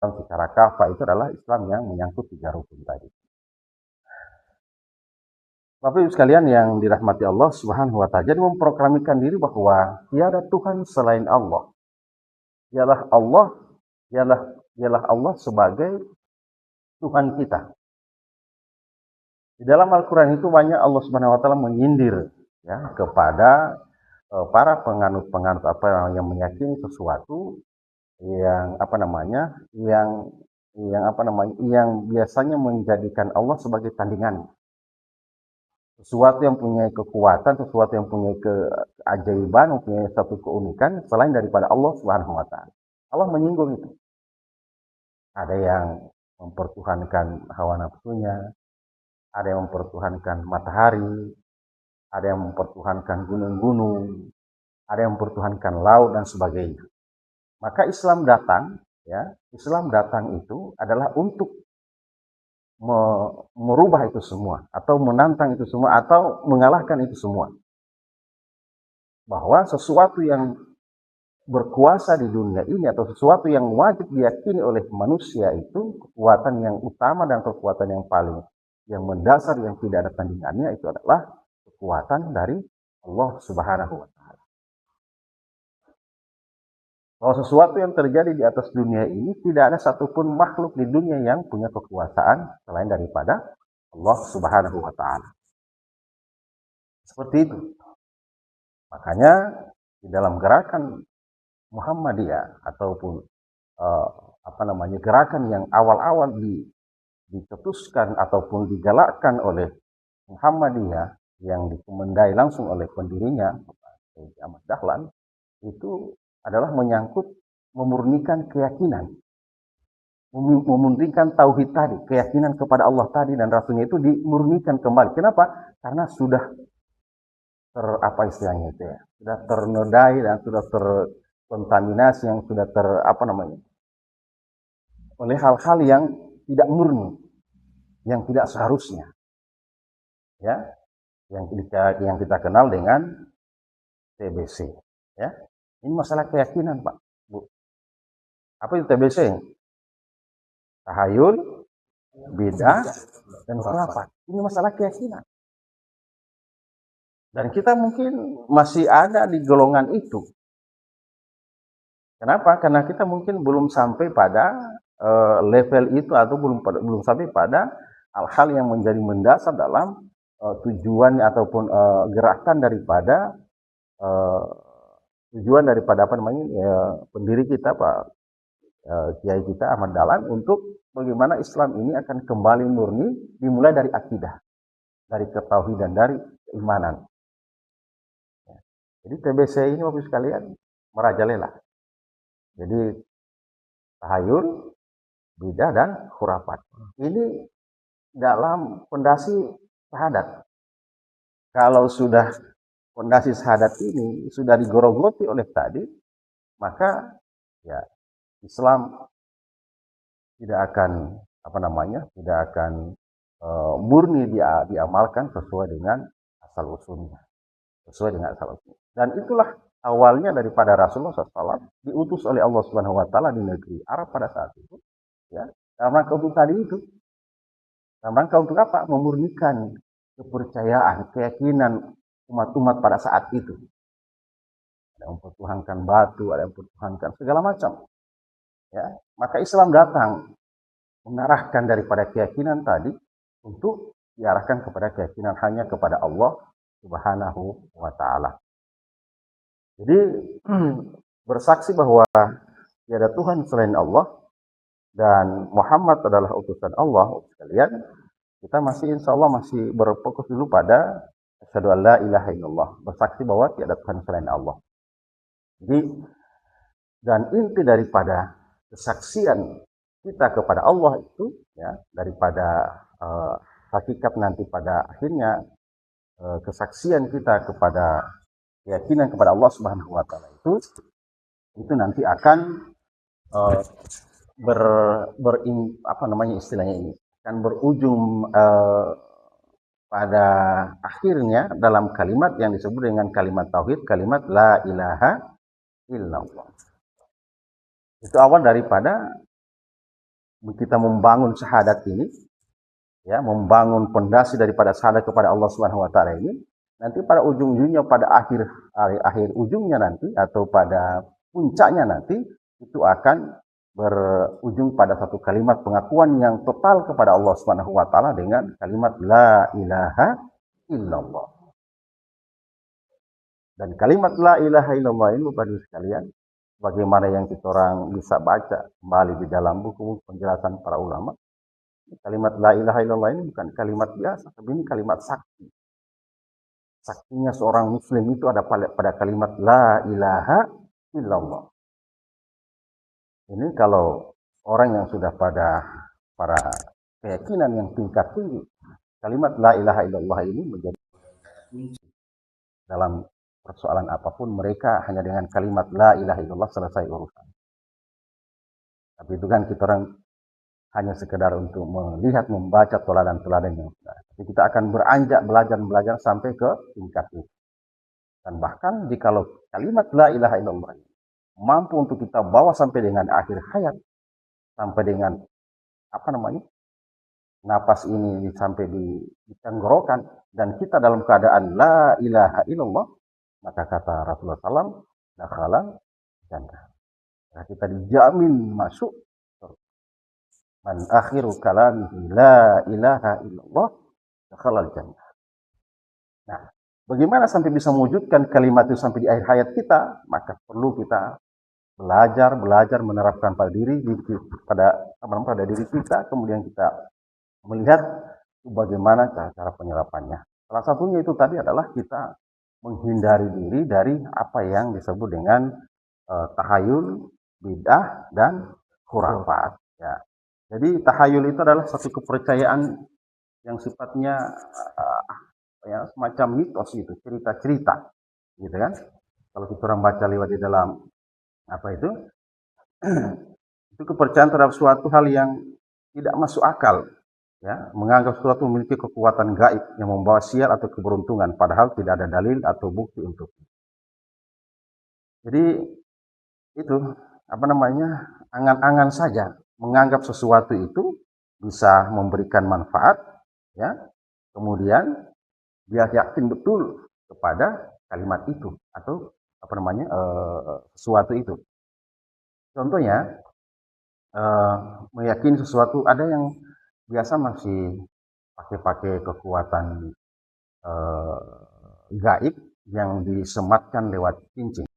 secara kafah itu adalah Islam yang menyangkut 3 rukun tadi. Bapak Ibu sekalian yang dirahmati Allah Subhanahu wa taala, jadi memproklamirkan diri bahwa tiada Tuhan selain Allah. Ialah Allah, ialah Allah sebagai Tuhan kita. Di dalam Al-Qur'an itu banyak Allah Subhanahu wa taala menyindir ya kepada para penganut-penganut yang meyakini sesuatu yang yang biasanya menjadikan Allah sebagai tandingan. Sesuatu yang punya kekuatan, sesuatu yang punya keajaiban, mempunyai satu keunikan selain daripada Allah Subhanahu wa taala. Allah menyinggung itu. Ada yang mempertuhankan hawa nafsunya, ada yang mempertuhankan matahari, ada yang mempertuhankan gunung-gunung, ada yang mempertuhankan laut dan sebagainya. Maka Islam datang, ya, Islam datang itu adalah untuk merubah itu semua, atau menantang itu semua, atau mengalahkan itu semua. Bahwa sesuatu yang berkuasa di dunia ini, atau sesuatu yang wajib diyakini oleh manusia itu, kekuatan yang utama dan kekuatan yang paling, yang mendasar, yang tidak ada tandingannya, itu adalah kekuatan dari Allah Subhanahu wa taala. Bahwa sesuatu yang terjadi di atas dunia ini tidak ada satupun makhluk di dunia yang punya kekuasaan selain daripada Allah Subhanahu wa taala. Seperti itu. Makanya di dalam gerakan Muhammadiyah ataupun gerakan yang awal-awal dicetuskan ataupun digalakkan oleh Muhammadiyah yang dikomandai langsung oleh pendirinya Ahmad Dahlan, itu adalah menyangkut memurnikan keyakinan, memurnikan tauhid tadi, keyakinan kepada Allah tadi dan Rasulnya itu dimurnikan kembali. Kenapa? Karena sudah sudah ternodai dan sudah terkontaminasi, yang sudah oleh hal-hal yang tidak murni, yang tidak seharusnya, ya, yang kita kenal dengan TBC, ya. Ini masalah keyakinan, Pak, Bu. Apa itu TBC? Tahayul, bidah, dan khurafat. Ini masalah keyakinan. Dan kita mungkin masih ada di golongan itu. Kenapa? Karena kita mungkin belum sampai pada level itu, atau belum sampai pada hal-hal yang menjadi mendasar dalam tujuan ataupun gerakan daripada pendiri kita, Pak Kiai kita Ahmad Dahlan, untuk bagaimana Islam ini akan kembali murni, dimulai dari akidah, dari ketauhidan, dari keimanan. Jadi TBC ini Bapak sekalian merajalela. Jadi tahayul, bidah, dan khurafat. Ini dalam fondasi syahadat. Kalau sudah fondasi syahadat ini sudah digorogoti oleh tadi, maka ya Islam tidak akan murni diamalkan sesuai dengan asal usulnya, Dan itulah awalnya daripada Rasulullah SAW diutus oleh Allah Subhanahu wa taala di negeri Arab pada saat itu, ya. Dalam rangka untuk tadi itu. Dalam rangka untuk apa? Memurnikan kepercayaan, keyakinan umat-umat pada saat itu. Ada yang mempertuhankan batu, ada yang mempertuhankan segala macam. Ya, maka Islam datang mengarahkan daripada keyakinan tadi untuk diarahkan kepada keyakinan hanya kepada Allah Subhanahu wa taala. Jadi bersaksi bahwa tiada Tuhan selain Allah dan Muhammad adalah utusan Allah, sekalian, kita insya Allah masih berfokus dulu pada asyhadu an la ilaha illallah, bersaksi bahwa tiada Tuhan selain Allah. Jadi, dan inti daripada kesaksian kita kepada Allah itu, ya, daripada hakikat nanti pada akhirnya kesaksian kita kepada keyakinan kepada Allah Subhanahu wa taala itu nanti akan akan berujung pada akhirnya dalam kalimat yang disebut dengan kalimat tauhid, kalimat la ilaha illallah. Itu awal daripada kita membangun syahadat ini, ya, membangun pondasi daripada syahadat kepada Allah Subhanahu wa taala ini, nanti pada ujung-ujungnya, pada akhir ujungnya nanti, atau pada puncaknya nanti, itu akan berujung pada satu kalimat pengakuan yang total kepada Allah Subhanahu wa taala dengan kalimat la ilaha illallah. Dan kalimat la ilaha illallah ini Bapak Ibu sekalian, bagaimana yang kita orang bisa baca kembali di dalam buku penjelasan para ulama, kalimat la ilaha illallah ini bukan kalimat biasa, tapi ini kalimat sakti. Saktinya seorang muslim itu ada pada kalimat la ilaha illallah. Ini kalau orang yang sudah pada keyakinan yang tingkat tinggi, kalimat la ilaha illallah ini menjadi kunci dalam persoalan apapun. Mereka hanya dengan kalimat la ilaha illallah selesai urusan. Tapi itu kan kita orang hanya sekedar untuk melihat, membaca teladan-teladan yang sudah. Tapi kita akan beranjak belajar sampai ke tingkat itu. Dan bahkan jikalau kalimat la ilaha illallah mampu untuk kita bawa sampai dengan akhir hayat, sampai dengan napas ini sampai di tenggorokan, dan kita dalam keadaan la ilaha illallah, maka kata Rasulullah SAW, dakhala jannah. Nah, kita dijamin masuk man akhiru kalamihi la ilaha illallah dakhala jannah. Nah, bagaimana sampai bisa mewujudkan kalimat itu sampai di akhir hayat kita? Maka perlu kita belajar menerapkan pada diri kita, kemudian kita melihat bagaimana cara penyerapannya. Salah satunya itu tadi adalah kita menghindari diri dari apa yang disebut dengan tahayul, bid'ah, dan khurafat. Ya. Jadi tahayul itu adalah satu kepercayaan yang sifatnya semacam mitos, itu cerita-cerita, gitu kan? Kalau kita orang baca lewat di dalam itu kepercayaan terhadap suatu hal yang tidak masuk akal, ya, menganggap sesuatu memiliki kekuatan gaib yang membawa sial atau keberuntungan, padahal tidak ada dalil atau bukti untuk. Jadi itu angan-angan saja, menganggap sesuatu itu bisa memberikan manfaat, ya, kemudian dia yakin betul kepada kalimat itu atau sesuatu itu. Contohnya meyakini sesuatu, ada yang biasa masih pakai kekuatan gaib yang disematkan lewat cincin.